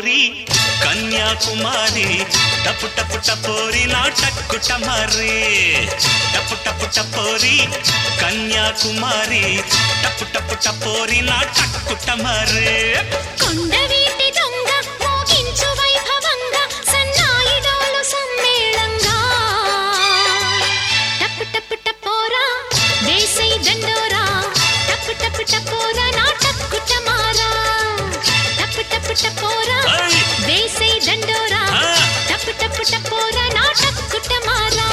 టపోరి కన్యాకుమారి టపు టపు టపోరి నా టక్కుట మరి టపు టపు టపోరి కన్యాకుమారి టపు టపు టపోరి నా టక్కుట మరి కొండవీటి దొంగ మోగించు వైభవంగా సన్నాయి డోలు సమ్మేళంగా టపు టపు టపోరా వేసై దండోరా టపు టపు టపోరా నా టక్కుట మారా టపు టపు టపోరా వేసై దండోరా టపు టపు టపోరా నా టక్కుట మారా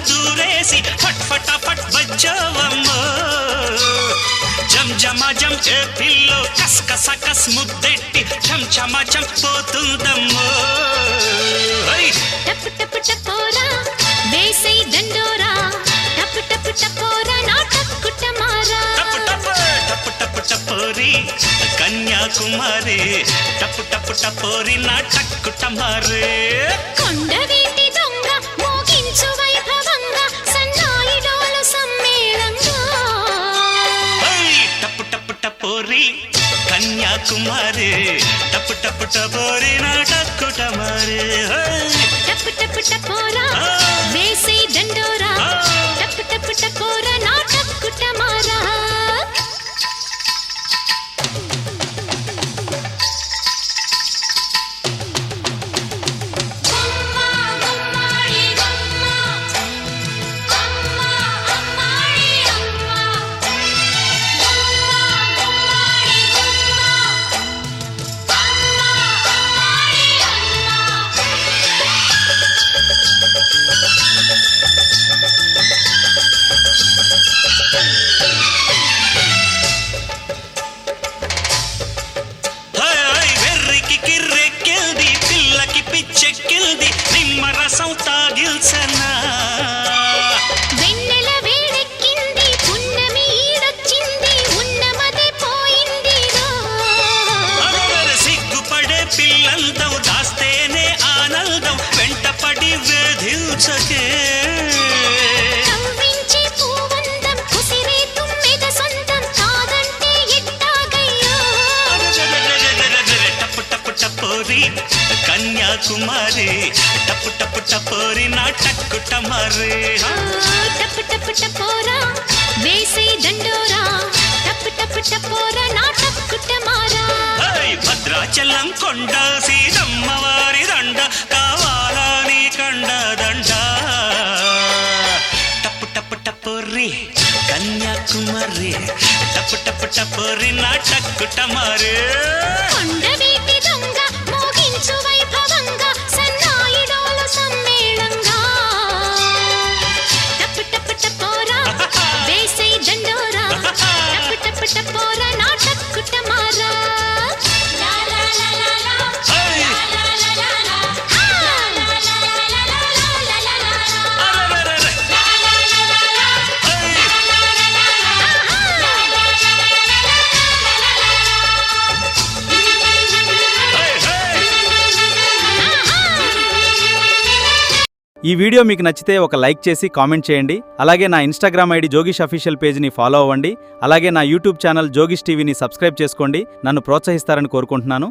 దూరేసి ఫట్ ఫటాఫట్ బజ్జావమ్మో జం జమాజం ఏ పిల్లో కస్ కస కస్ ముద్దెట్టి చం చమాచం పోతుందమ్మో టపు టపు టపోరా వేసై దండోరా టపు టపు టపోరా నా టక్కుట మారా టపు టపు టపు టపు టపోరి కన్యాకుమారి టపు టపు టపోరి నా టక్కుట మారే కొండవీటి దొంగ మోగించు వైభవంగా సన్నాయి డోలు సమ్మేళంగా టపు టపు టపోరి కన్యాకుమారి టపు టపు టపోరి నా టక్కుట మారే టపు టపు టపోరా వేసై దండోరా టపు టపు టపోరా నా టక్కుట మారా చెక్కిల్ది నిమ్మరసం తాగిల్సనా వెన్నెల వేడెక్కింది పున్నమి ఈడొచ్చింది ఉన్నమదే పోయింది సిగ్గుపడే పిల్లందం దాస్తేనే ఆనందం వెంటపడి వేధించకే కవ్వించి పూవందం కుసిరే తుమ్మెద సొంతం కాదంటే ఎట్టాగయ్యో టపు టపు టపోరి కన్యాకుమారి టపు టపు టపోరి నా టక్కుట మారే టపు టపు టపోరా వేసై దండోరా టపు టపు టపోరా నా టక్కుట మారా భద్రాచలం కొండ సీతమ్మవారి దండ కావాలా నీ కండ దండ టపు టపు టపోరి కన్యాకుమారి టపు టపు టపోరి నా టక్కుట మారే కొండవీటి దొంగ మోగించు వైభవంగా సన్నాయి డోలు సమ్మేళంగా టపు టపు టపోరా వేసై దండోరా టపు టపు టపోరా నా టక్కుట మారా ఈ వీడియో మీకు నచ్చితే ఒక లైక్ చేసి కామెంట్ చేయండి. అలాగే నా ఇన్స్టాగ్రామ్ ఐడి జోగిష్ అఫీషియల్ పేజ్ని ఫాలో అవ్వండి. అలాగే నా యూట్యూబ్ ఛానల్ జోగిష్ టీవీని సబ్స్క్రైబ్ చేసుకోండి. నన్ను ప్రోత్సహిస్తారని కోరుకుంటున్నాను.